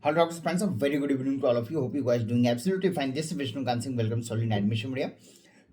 Hello, doctors, friends. A very good evening to all of you. Hope you guys doing absolutely fine. This is Vishnu Kansing. Welcome, Solid Admission Media.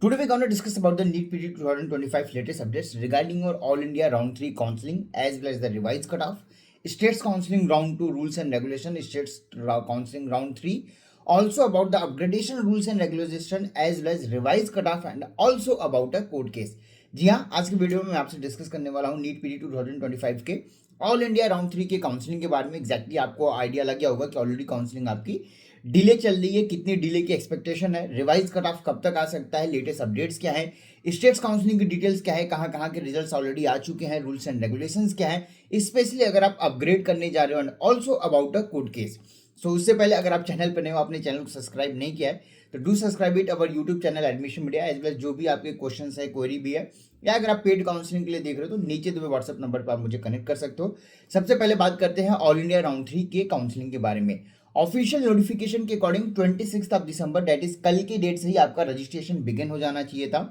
Today we're going to discuss about the NEET PD 2025 latest updates regarding your All India Round 3 counseling as well as the revised cutoff, States Counseling Round 2 rules and regulation, States Counseling Round 3, also about the upgradation rules and regulation as well as revised cutoff and also about a court case. जी हाँ, आज की video में मैं आपसे discuss करने वाला हूँ NEET PD 2025 के ऑल इंडिया राउंड 3 के काउंसलिंग के बारे में। एग्जैक्टली आपको आइडिया लग गया होगा कि ऑलरेडी काउंसलिंग आपकी डिले चल रही है, कितनी डिले की एक्सपेक्टेशन है, रिवाइज कट ऑफ कब तक आ सकता है, लेटेस्ट अपडेट्स क्या है, स्टेट्स काउंसलिंग की डिटेल्स क्या है, कहाँ कहाँ के रिजल्ट्स ऑलरेडी आ चुके हैं, रूल्स एंड रेगुलेशंस क्या है, स्पेशली अगर आप अपग्रेड करने जा रहे हो, and also about a court case. So उससे पहले अगर आप चैनल पर नए हो, आपने चैनल को सब्सक्राइब नहीं किया है तो do subscribe it our YouTube channel admission media as well. जो भी आपके क्वेश्चन है, क्वेरी भी है, या अगर आप पेड काउंसलिंग के लिए देख रहे हो तो नीचे तुम्हें व्हाट्सएप नंबर पर आप मुझे कनेक्ट कर सकते हो। सबसे पहले बात करते हैं ऑल इंडिया राउंड 3 के काउंसलिंग के बारे में। ऑफिशियल नोटिफिकेशन के अकॉर्डिंग 26 दिसंबर दैट इज कल की डेट से ही आपका रजिस्ट्रेशन बिगिन हो जाना चाहिए था।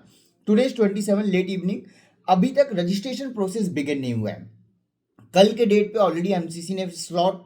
टुडेज 27 लेट इवनिंग, अभी तक रजिस्ट्रेशन प्रोसेस बिगिन नहीं हुआ है। कल के डेट पे ऑलरेडी एमसीसी ने स्लॉट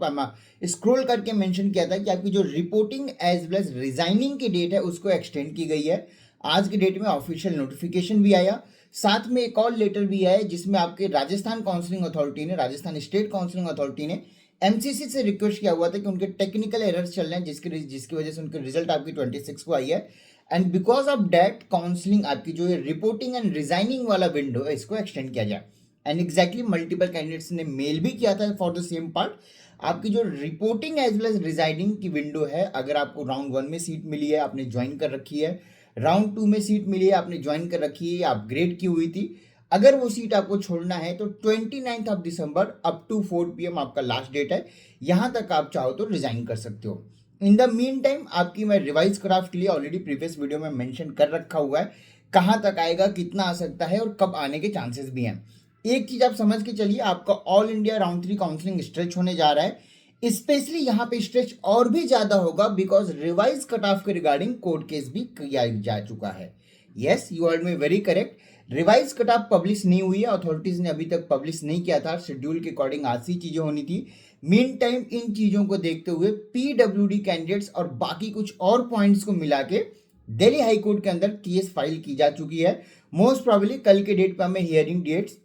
स्क्रॉल करके मेंशन किया था कि आपकी जो reporting as well as resigning की डेट है उसको एक्सटेंड की गई है। आज के डेट में ऑफिशियल नोटिफिकेशन भी आया, साथ में एक और लेटर भी आया जिसमें आपके राजस्थान काउंसलिंग अथॉरिटी ने, राजस्थान स्टेट काउंसलिंग अथॉरिटी ने एमसीसी से रिक्वेस्ट किया हुआ था कि उनके टेक्निकल एरर्स चल रहे हैं जिसकी वजह से उनके रिजल्ट आपकी 26 को आई है, and because of that counselling आपकी जो रिपोर्टिंग एंड रिजाइनिंग वाला विंडो है इसको एक्सटेंड किया जाए। एंड एग्जैक्टली मल्टीपल कैंडिडेट्स ने मेल भी किया था फॉर द सेम पार्ट। आपकी जो reporting as well as resigning की विंडो है, अगर आपको राउंड 1 में सीट मिली है, आपने ज्वाइन कर रखी है, राउंड 2 में सीट मिली है, आपने ज्वाइन कर रखी है या अपग्रेड की हुई थी, अगर वो सीट आपको छोड़ना है तो 29 दिसंबर अप टू 4 PM आपका लास्ट डेट है। यहां तक आप चाहो तो रिजाइन कर सकते हो। इन द मीन टाइम आपकी मैं रिवाइज क्राफ्ट के लिए ऑलरेडी प्रीवियस वीडियो में मेंशन कर रखा हुआ है कहां तक आएगा, कितना आ सकता है और कब आने के चांसेस भी हैं। एक चीज आप समझ के चलिए, आपका all India round 3 counselling stretch होने जा रहा है। स्पेशली यहाँ पे स्ट्रेच और भी ज्यादा होगा बिकॉज रिवाइज कट ऑफ के रिगार्डिंग कोर्ट केस भी किया जा चुका है। Yes, you are me very correct. Revised cut off publish नहीं हुई है, अथॉरिटीज ने अभी तक पब्लिश नहीं किया था। शेड्यूल के अकॉर्डिंग आज सी चीजें होनी थी। मीन टाइम इन चीजों को देखते हुए पीडब्ल्यूडी कैंडिडेट्स और बाकी कुछ और पॉइंट्स को मिला के दिल्ली हाई कोर्ट के अंदर केस फाइल की जा चुकी है। मोस्ट प्रोबेबली कल के डेट पर हमें हियरिंग डेट्स,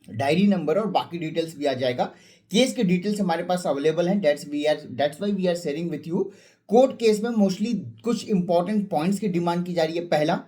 डायरी नंबर और बाकी डिटेल्स भी आ जाएगा। केस के डिटेल्स हमारे पास अवेलेबल हैं, that's why we are sharing with you. Court case में मोस्टली कुछ इंपॉर्टेंट पॉइंट्स की डिमांड की जा रही है। पहला,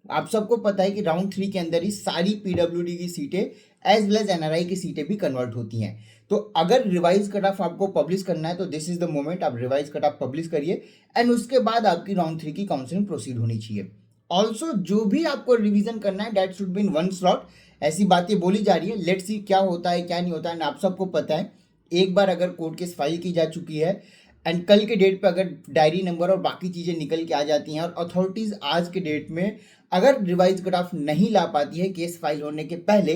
आप सबको पता है कि राउंड 3 के अंदर ही सारी पीडब्ल्यूडी की सीटें एज वेल एज एनआरआई की सीटें भी कन्वर्ट होती हैं। तो अगर रिवाइज कट ऑफ आपको पब्लिश करना है तो दिस इज द मोमेंट, आप रिवाइज कट ऑफ पब्लिश करिए एंड उसके बाद आपकी राउंड 3 की काउंसलिंग प्रोसीड होनी चाहिए। ऑल्सो जो भी आपको रिवीजन करना है that should be in one slot. ऐसी बातें बोली जा रही है, लेट्स सी क्या होता है क्या नहीं होता है। आप सबको पता है एक बार अगर कोर्ट केस फाइल की जा चुकी है एंड कल के डेट पे अगर डायरी नंबर और बाकी चीज़ें निकल के आ जाती हैं और अथॉरिटीज़ आज के डेट में अगर रिवाइज कट ऑफ नहीं ला पाती है केस फाइल होने के पहले,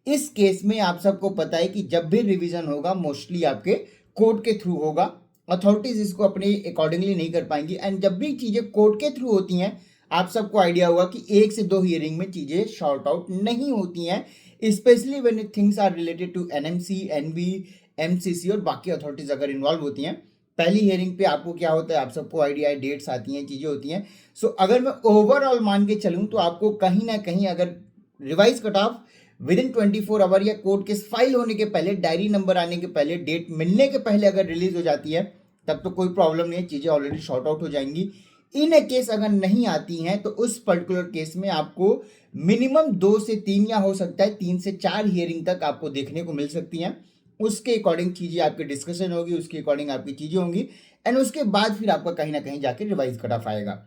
इस केस में आप सबको पता है कि जब भी रिवीजन होगा मोस्टली आपके कोर्ट के थ्रू होगा। अथॉरिटीज़ इसको अपने अकॉर्डिंगली नहीं कर पाएंगी एंड जब भी चीज़ें कोर्ट के थ्रू होती हैं आप सबको आइडिया होगा कि 1 से 2 हियरिंग में चीजें शॉर्ट आउट नहीं होती हैं, specially when things are related to NMC, NB, MCC और बाकी अथॉरिटीज अगर इन्वॉल्व होती हैं। पहली हियरिंग पे आपको क्या होता है, आप सबको आइडिया है, डेट्स आती हैं, चीजें होती हैं। सो अगर मैं ओवरऑल मान के चलूँ तो आपको कहीं ना कहीं अगर revised cut off within 24 hour या कोर्ट केस फाइल होने के पहले, डायरी नंबर आने के पहले, डेट मिलने के पहले अगर रिलीज हो जाती है तब तो कोई प्रॉब्लम नहीं है, चीजें ऑलरेडी शॉर्ट आउट हो जाएंगी। इन ए केस अगर नहीं आती हैं तो उस पर्टिकुलर केस में आपको मिनिमम 2 से 3 या हो सकता है 3 से 4 हियरिंग तक आपको देखने को मिल सकती हैं। उसके अकॉर्डिंग चीजें आपकी डिस्कशन होगी, उसके अकॉर्डिंग आपकी चीजें होंगी एंड उसके बाद फिर आपका कहीं ना कहीं जाके रिवाइज कट ऑफ आएगा।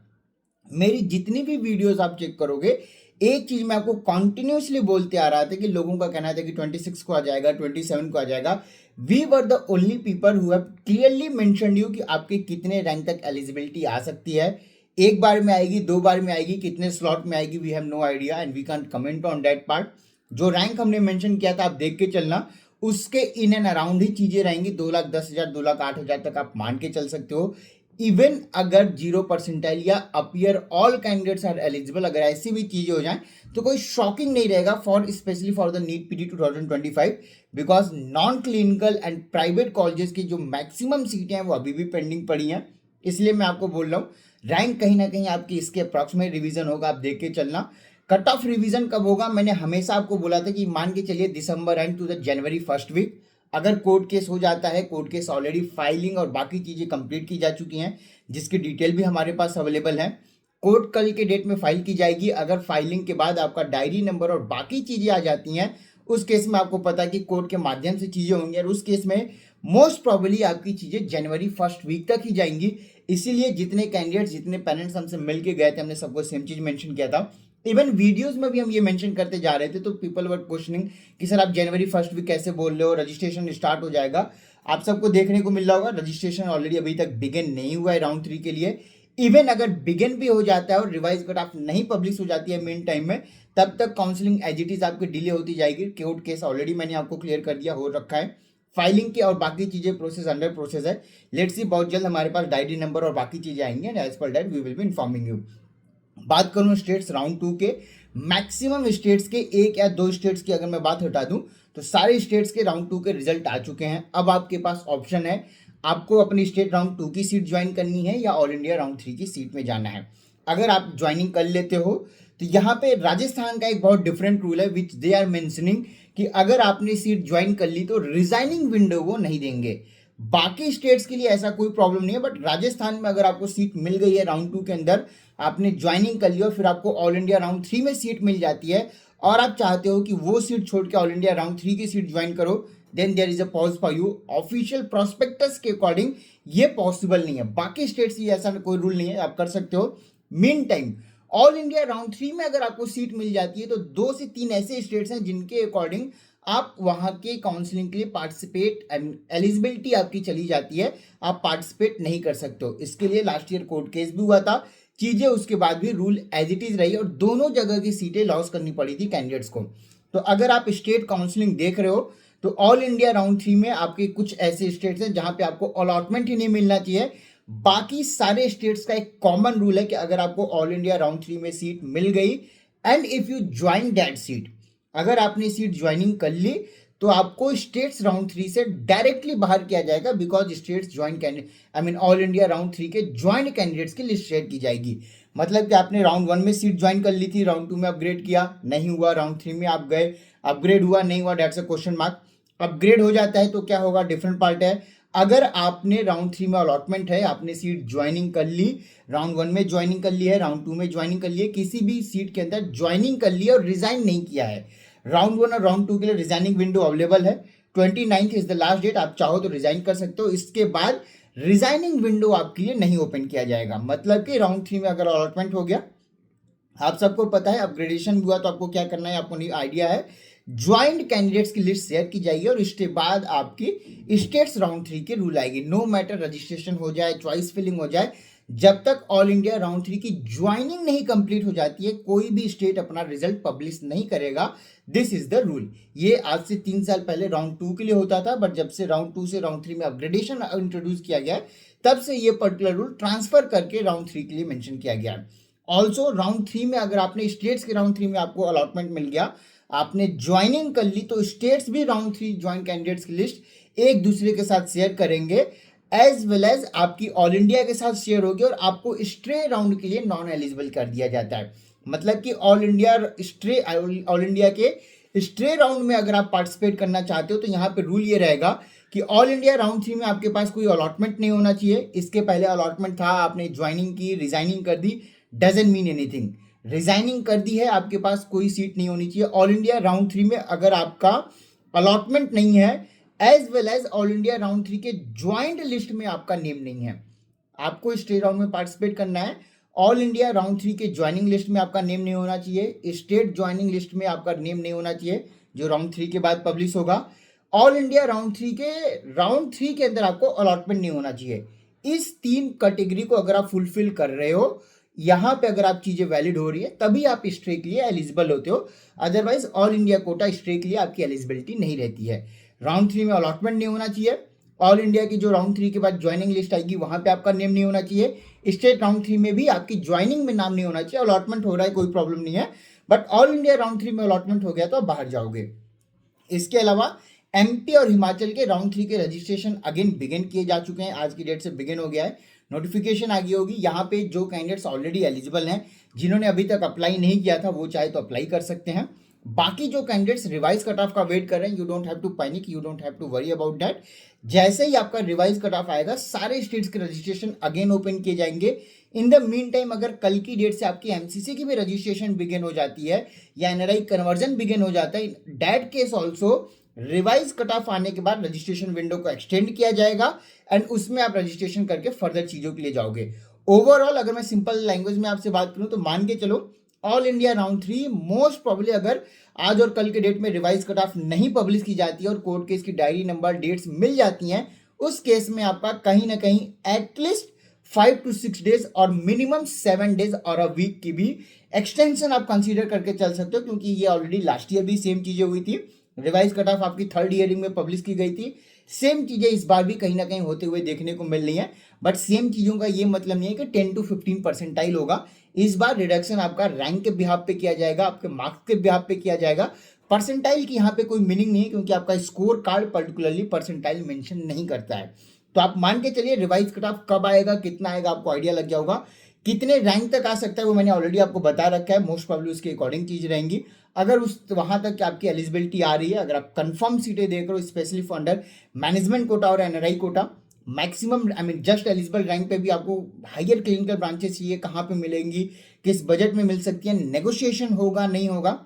मेरी जितनी भी वीडियोस आप चेक करोगे, एक चीज मैं आपको कॉन्टिन्यूसली बोलते आ रहा था कि लोगों का कहना था कि 26 को आ जाएगा, 27 को आ जाएगा। We were the only people who have clearly mentioned you कि आपके कितने रैंक तक एलिजिबिलिटी आ सकती है। एक बार में आएगी, 2 बार में आएगी, कितने स्लॉट में आएगी, we have no idea and we can't comment on that part. जो रैंक हमने मेंशन किया था आप देख के चलना, उसके इन एंड अराउंड ही चीजें रहेंगी। 2,10,000 2,08,000 तक आप मान के चल सकते हो। इवन अगर 0 परसेंटाइल या appear all candidates are eligible, अगर ऐसी भी चीजें हो जाएं तो कोई शॉकिंग नहीं रहेगा for specially for the NEET PT 2025, because non clinical and private colleges की जो मैक्सिमम सीटें हैं वो अभी भी पेंडिंग पड़ी हैं। इसलिए मैं आपको बोल रहा हूँ रैंक कहीं ना कहीं आपकी इसके अप्रॉक्सीमेट रिवीजन होगा, आप देख के चलना। कट ऑफ रिवीजन कब होगा, मैंने हमेशा आपको बोला था कि मान के चलिए December end to the January first week. अगर कोर्ट केस हो जाता है, कोर्ट केस ऑलरेडी फाइलिंग और बाकी चीजें कंप्लीट की जा चुकी हैं जिसकी डिटेल भी हमारे पास अवेलेबल है, कोर्ट कल के डेट में फाइल की जाएगी। अगर फाइलिंग के बाद आपका डायरी नंबर और बाकी चीजें आ जाती हैं, उस केस में आपको पता है कि कोर्ट के माध्यम से चीजें होंगी और उस केस में मोस्ट प्रॉबली आपकी चीजें जनवरी फर्स्ट वीक तक ही जाएंगी। इसीलिए जितने कैंडिडेट्स, जितने पेरेंट्स हमसे मिल के गए थे, हमने सबको सेम चीज मेंशन किया था। इवन वीडियोस में भी हम ये मेंशन करते जा रहे थे, तो पीपल वर क्वेश्चनिंग कि सर आप जनवरी फर्स्ट वीक कैसे बोल रहे हो, रजिस्ट्रेशन स्टार्ट हो जाएगा। आप सबको देखने को मिल रहा होगा रजिस्ट्रेशन ऑलरेडी अभी तक बिगिन नहीं हुआ है राउंड 3 के लिए। इवन अगर बिगिन भी हो जाता है और रिवाइज कट ऑफ नहीं पब्लिश हो जाती है मेन टाइम में, तब तक काउंसलिंग एज इट इज आपकी डिले होती जाएगी। कोर्ट केस ऑलरेडी मैंने आपको क्लियर कर दिया, हो रखा है। फाइलिंग के और बाकी चीजें प्रोसेस अंडर प्रोसेस है। लेट्स सी, बहुत जल्द हमारे पास डायरी नंबर और बाकी चीजें आएंगी and as per that we will be informing you. बात करूं स्टेट्स राउंड 2 के, मैक्सिमम स्टेट्स के, एक या दो स्टेट्स की अगर मैं बात हटा दूं तो सारे स्टेट्स के राउंड 2 के रिजल्ट आ चुके हैं। अब आपके पास ऑप्शन है, आपको अपनी स्टेट राउंड 2 की सीट ज्वाइन करनी है या ऑल इंडिया राउंड 3 की सीट में जाना है। अगर आप ज्वाइनिंग कर लेते हो तो यहाँ पे राजस्थान का एक बहुत डिफरेंट रूल है विच दे आर मेंशनिंग कि अगर आपने सीट ज्वाइन कर ली तो रिजाइनिंग विंडो वो नहीं देंगे। बाकी स्टेट्स के लिए ऐसा कोई प्रॉब्लम नहीं है, बट राजस्थान में अगर आपको सीट मिल गई है राउंड 2 के अंदर, आपने ज्वाइनिंग कर लिया और फिर आपको ऑल इंडिया राउंड 3 में सीट मिल जाती है और आप चाहते हो कि वो सीट छोड़ के ऑल इंडिया राउंड 3 की सीट ज्वाइन करो, then there is a pause for you. Official prospectus के अकॉर्डिंग ये पॉसिबल नहीं है। बाकी स्टेट्स ये ऐसा कोई रूल नहीं है, आप कर सकते हो। Mean time all India round 3 में अगर आपको सीट मिल जाती है तो 2 से 3 ऐसे स्टेट्स हैं जिनके अकॉर्डिंग आप वहां के काउंसलिंग के लिए पार्टिसिपेट, एलिजिबिलिटी आपकी चली जाती है, आप पार्टिसिपेट नहीं कर सकते हो। इसके लिए लास्ट ईयर कोर्ट केस भी हुआ था, चीजें उसके बाद भी रूल एज इट इज रही और दोनों जगह की सीटें लॉस करनी पड़ी थी कैंडिडेट्स को। तो अगर आप स्टेट काउंसलिंग देख रहे हो तो ऑल इंडिया राउंड 3 में आपके कुछ ऐसे स्टेट्स हैं जहां पे आपको अलॉटमेंट ही नहीं मिलना चाहिए। बाकी सारे स्टेट्स का एक कॉमन रूल है कि अगर आपको ऑल इंडिया राउंड 3 में सीट मिल गई and if you join that seat, अगर आपने सीट ज्वाइनिंग कर ली तो आपको स्टेट्स राउंड 3 से डायरेक्टली बाहर किया जाएगा, because states join candidate, I mean all India round 3 के ज्वाइंट कैंडिडेट्स की लिस्ट शेयर की जाएगी। मतलब कि आपने राउंड 1 में सीट ज्वाइन कर ली थी, राउंड 2 में अपग्रेड किया, नहीं हुआ, राउंड 3 में आप गए, अपग्रेड हुआ, नहीं हुआ, that's a question mark. Upgrade हो जाता है तो क्या होगा, डिफरेंट पार्ट है। अगर आपने राउंड 3 में अलॉटमेंट है, आपने सीट ज्वाइनिंग कर ली, राउंड 1 में ज्वाइनिंग कर ली है, राउंड 2 में ज्वाइनिंग कर ली है, किसी भी सीट के अंदर ज्वाइनिंग कर ली है और रिजाइन नहीं किया है, राउंड 1 और राउंड 2 के लिए रिजाइनिंग विंडो अवेलेबल है। 29 इज द लास्ट डेट, आप चाहो तो रिजाइन कर सकते हो। इसके बाद रिजाइनिंग विंडो आपके लिए नहीं ओपन किया जाएगा। मतलब कि राउंड 3 में अगर अलॉटमेंट हो गया, आप सबको पता है अपग्रेडेशन हुआ तो आपको क्या करना है, आपको नहीं आइडिया है। ज्वाइंट कैंडिडेट्स की लिस्ट शेयर की जाएगी और इसके बाद आपकी स्टेट्स राउंड 3 की रूल आएगी। नो मैटर रजिस्ट्रेशन हो जाए, चॉइस फिलिंग हो जाए, जब तक ऑल इंडिया राउंड 3 की ज्वाइनिंग नहीं कंप्लीट हो जाती है, कोई भी स्टेट अपना रिजल्ट पब्लिश नहीं करेगा। This is the rule. ये आज से 3 साल पहले राउंड 2 के लिए होता था, बट जब से राउंड 2 से राउंड 3 में अपग्रेडेशन इंट्रोड्यूस किया गया है, तब से ये पर्टिकुलर रूल ट्रांसफर करके राउंड 3 के लिए मेंशन किया गया है। ऑल्सो राउंड 3 में अगर आपने स्टेट्स के राउंड 3 में आपको अलॉटमेंट मिल गया, आपने ज्वाइनिंग कर ली, तो स्टेट्स भी राउंड 3 ज्वाइंट कैंडिडेट्स की लिस्ट एक दूसरे के साथ शेयर करेंगे, एज वेल एज आपकी ऑल इंडिया के साथ शेयर होगी और आपको स्ट्रे राउंड के लिए नॉन एलिजिबल कर दिया जाता है। मतलब कि ऑल इंडिया के स्ट्रे राउंड में अगर आप पार्टिसिपेट करना चाहते हो तो यहाँ पे रूल ये रहेगा कि ऑल इंडिया राउंड 3 में आपके पास कोई अलॉटमेंट नहीं होना चाहिए। इसके पहले अलॉटमेंट था, आपने ज्वाइनिंग की, रिजाइनिंग कर दी, डजेंट मीन एनीथिंग। रिजाइनिंग कर दी है, आपके पास कोई सीट नहीं होनी चाहिए। ऑल इंडिया राउंड 3 में अगर आपका अलॉटमेंट नहीं है, as well as all India round 3 के ज्वाइंट लिस्ट में आपका नेम नहीं है, आपको स्टेट राउंड में पार्टिसिपेट करना है। ऑल इंडिया राउंड 3 के ज्वाइनिंग लिस्ट में आपका नेम नहीं होना चाहिए, स्टेट ज्वाइनिंग लिस्ट में आपका नेम नहीं होना चाहिए, जो राउंड 3 के बाद पब्लिश होगा। ऑल इंडिया राउंड 3 के अंदर आपको अलॉटमेंट नहीं होना चाहिए। इस 3 कैटेगरी को अगर आप फुलफिल कर रहे हो, यहां पे अगर आप चीजें वैलिड हो रही है, तभी आप स्ट्रे के लिए एलिजिबल होते हो। Otherwise all India quota stray के लिए आपकी एलिजिबिलिटी नहीं रहती है। राउंड 3 में अलॉटमेंट नहीं होना चाहिए, ऑल इंडिया की जो राउंड 3 के बाद ज्वाइनिंग लिस्ट आएगी वहां पे आपका नेम नहीं होना चाहिए। स्टेट राउंड 3 में भी आपकी ज्वाइनिंग में नाम नहीं होना चाहिए। अलॉटमेंट हो रहा है, कोई प्रॉब्लम नहीं है, बट ऑल इंडिया राउंड 3 में अलॉटमेंट हो गया तो आप बाहर जाओगे। इसके अलावा एमपी और हिमाचल के राउंड 3 के रजिस्ट्रेशन अगेन बिगिन किए जा चुके हैं, आज की डेट से बिगिन हो गया है, नोटिफिकेशन आ गई होगी। यहाँ पे जो कैंडिडेट्स ऑलरेडी एलिजिबल हैं, जिन्होंने अभी तक अप्लाई नहीं किया था, वो चाहे तो अप्लाई कर सकते हैं। बाकी जो कैंडिडेट्स रिवाइज कट ऑफ का वेट कर रहे हैं, you don't have to panic, you don't have to worry about that. जैसे ही आपका रिवाइज कट ऑफ आएगा, सारे स्टेट्स के रजिस्ट्रेशन अगेन ओपन किए जाएंगे। इन द मीन टाइम अगर कल की डेट से आपकी एमसीसी की भी रजिस्ट्रेशन बिगिन हो जाती है या एनआरआई कन्वर्जन बिगिन हो जाता है, that case also revise cut of आने के बाद रजिस्ट्रेशन विंडो को एक्सटेंड किया जाएगा एंड उसमें आप रजिस्ट्रेशन करके फर्दर चीजों के लिए जाओगे। ओवरऑल अगर मैं सिंपल लैंग्वेज में आपसे बात करूं तो मान के चलो all India round 3 most probably अगर आज और कल के डेट में रिवाइज कट ऑफ नहीं पब्लिश की जाती है और कोर्ट केस की डायरी नंबर डेट्स मिल जाती हैं, उस केस में आपका कहीं ना कहीं एटलीस्ट 5 to 6 डेज और मिनिमम 7 डेज और अ वीक की भी एक्सटेंशन आप कंसीडर करके चल सकते हो, क्योंकि ये ऑलरेडी लास्ट ईयर भी सेम चीजें हुई थी। रिवाइज कट ऑफ आपकी थर्ड ईयरिंग में पब्लिश की गई थी, सेम चीजें इस बार भी कहीं ना कहीं होते हुए देखने को मिल रही हैं। बट सेम चीजों का ये मतलब नहीं है कि 10 to 15 परसेंटाइल होगा। इस बार रिडक्शन आपका रैंक के बिहाफ पे किया जाएगा, आपके मार्क्स के बिहाफ पे किया जाएगा। परसेंटाइल की यहाँ पे कोई मीनिंग नहीं है, क्योंकि आपका score card particularly percentile mention नहीं करता है। तो आप मान के चलिए रिवाइज कट ऑफ कब आएगा, कितना आएगा, आपको आइडिया लग गया होगा। कितने रैंक तक आ सकता है वो मैंने ऑलरेडी आपको बता रखा है, मोस्ट प्रॉब्ली उसके अकॉर्डिंग चीज रहेंगी। अगर उस वहां तक आपकी एलिजिबिलिटी आ रही है, अगर आप कंफर्म सीटें देख रहे हो specially for under management quota और NRI quota, maximum just eligible rank पे भी आपको हायर क्लिनिकल ब्रांचेस चाहिए, कहाँ पे मिलेंगी, किस बजट में मिल सकती है, नेगोशिएशन होगा नहीं होगा,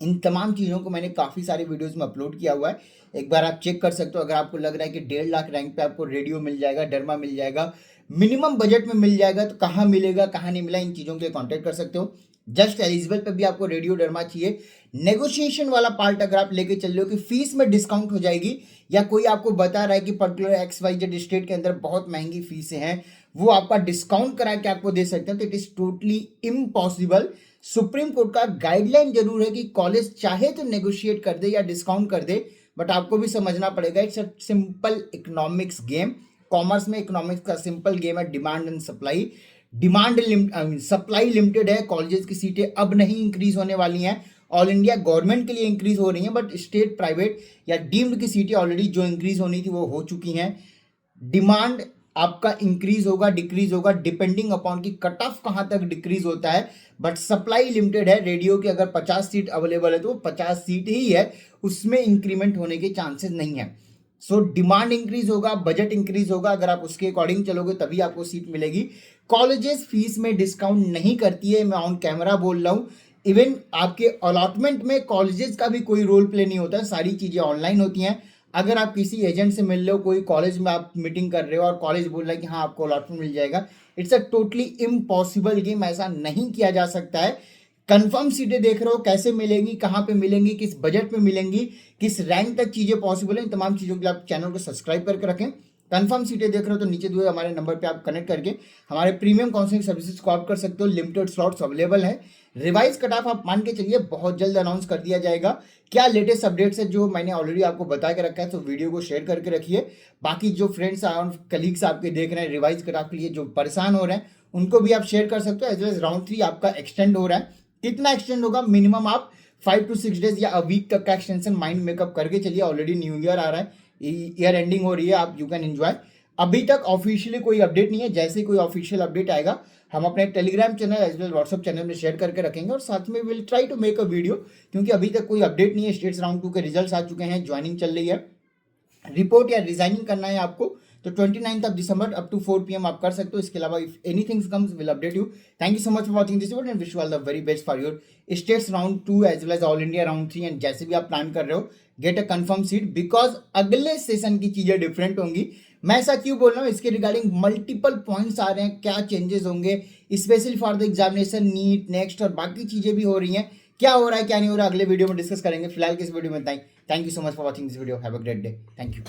इन तमाम चीज़ों को मैंने काफ़ी सारे वीडियोस में अपलोड किया हुआ है, एक बार आप चेक कर सकते हो। अगर आपको लग रहा है कि 1.5 लाख रैंक पे आपको रेडियो मिल जाएगा, डर्मा मिल जाएगा, मिनिमम बजट में मिल जाएगा, तो कहाँ मिलेगा कहाँ नहीं मिला, इन चीज़ों के लिए कॉन्टेक्ट कर सकते हो। जस्ट एलिजिबल पे भी आपको रेडियो डर्मा चाहिए। नेगोशिएशन वाला पार्ट अगर आप लेके चल रहे हो कि फीस में डिस्काउंट हो जाएगी, या कोई आपको बता रहा है कि पर्टिकुलर XYZ स्टेट के अंदर बहुत महंगी फीसें हैं, वो आपका डिस्काउंट करा के आपको दे सकते हैं, तो it is totally impossible. Supreme court का गाइडलाइन जरूर है कि कॉलेज चाहे तो नेगोशिएट कर दे या डिस्काउंट कर दे, बट आपको भी समझना पड़ेगा it's a simple economics game. Commerce में इकोनॉमिक्स का सिंपल गेम है, demand and supply. Supply limited है, कॉलेजेस की सीटें अब नहीं इंक्रीज होने वाली हैं। ऑल इंडिया गवर्नमेंट के लिए इंक्रीज हो रही हैं, बट स्टेट प्राइवेट या डीम्ड की सीटें ऑलरेडी जो इंक्रीज होनी थी वो हो चुकी हैं। डिमांड आपका इंक्रीज होगा डिक्रीज होगा डिपेंडिंग अपॉन की कट ऑफ कहां तक डिक्रीज होता है, बट सप्लाई लिमिटेड है। रेडियो की अगर 50 सीट अवेलेबल है तो 50 सीट ही है, उसमें इंक्रीमेंट होने के चांसेस नहीं है। सो डिमांड इंक्रीज होगा, बजट इंक्रीज होगा, अगर आप उसके अकॉर्डिंग चलोगे तभी आपको सीट मिलेगी। कॉलेजेस फीस में डिस्काउंट नहीं करती है, मैं ऑन कैमरा बोल रहा हूँ। इवन आपके अलॉटमेंट में कॉलेजेस का भी कोई रोल प्ले नहीं होता है, सारी चीजें ऑनलाइन होती हैं। अगर आप किसी एजेंट से मिल रहे हो, कोई कॉलेज में आप मीटिंग कर रहे हो और कॉलेज बोल रहा है कि हाँ आपको अलॉटमेंट मिल जाएगा, it's a totally impossible game, ऐसा नहीं किया जा सकता है। कंफर्म सीटें देख रहे हो, कैसे मिलेंगी, कहाँ पे मिलेंगी, किस बजट में मिलेंगी, किस रैंक तक चीजें पॉसिबल है, इन तमाम चीजों के लिए आप चैनल को सब्सक्राइब करके रखें। कंफर्म सीटें देख रहे हो तो नीचे दिए हमारे नंबर पे आप कनेक्ट करके हमारे प्रीमियम काउंसलिंग सर्विसेज को ऑप्ट कर सकते हो। लिमिटेड स्लॉट्स अवेलेबल है। रिवाइज कट ऑफ आप मान के चलिए बहुत जल्द अनाउंस कर दिया जाएगा। क्या लेटेस्ट अपडेट्स है जो मैंने ऑलरेडी आपको बता के रखा है, तो वीडियो को शेयर करके रखिए। बाकी जो फ्रेंड्स और कलीग्स आपके देख रहे हैं रिवाइज कट ऑफ के लिए जो परेशान हो रहे हैं, उनको भी आप शेयर कर सकते हो। एज वेल एज राउंड 3 आपका एक्सटेंड हो रहा है। कितना एक्सटेंड होगा, मिनिमम आप 5 to 6 डेज या अ वीक तक का एक्सटेंशन माइंड मेकअप करके चलिए। ऑलरेडी न्यू ईयर आ रहा है, ईयर एंडिंग हो रही है, आप यू कैन एंजॉय। अभी तक ऑफिशियली कोई अपडेट नहीं है, जैसे कोई ऑफिशियल अपडेट आएगा हम अपने Telegram channel as well WhatsApp channel में शेयर करके रखेंगे, और साथ में will try to make a video, क्योंकि अभी तक कोई अपडेट नहीं है। स्टेट्स राउंड 2 के रिजल्ट्स आ चुके हैं, ज्वाइनिंग चल रही है, रिपोर्ट या रिजाइनिंग करना है आपको तो 29th December up to 4 PM आप कर सकते हो। इसके अलावा if anything comes will update you. Thank you so much for watching this video and wish you all the very best for your states round 2 as well as all India round 3। And जैसे भी आप plan कर रहे हो, get a confirm seat, because अगले session की चीजें different होंगी। मैं ऐसा क्यों बोल रहा हूँ, इसके रिगार्डिंग मल्टीपल पॉइंट्स आ रहे हैं, क्या चेंजेस होंगे specially for the examination, NEET, next और बाकी चीजें भी हो रही हैं। क्या हो रहा है क्या नहीं हो रहा है अगले वीडियो में डिस्कस करेंगे। फिलहाल किस वीडियो में thank you so much for watching this video. Have a great day. Thank you.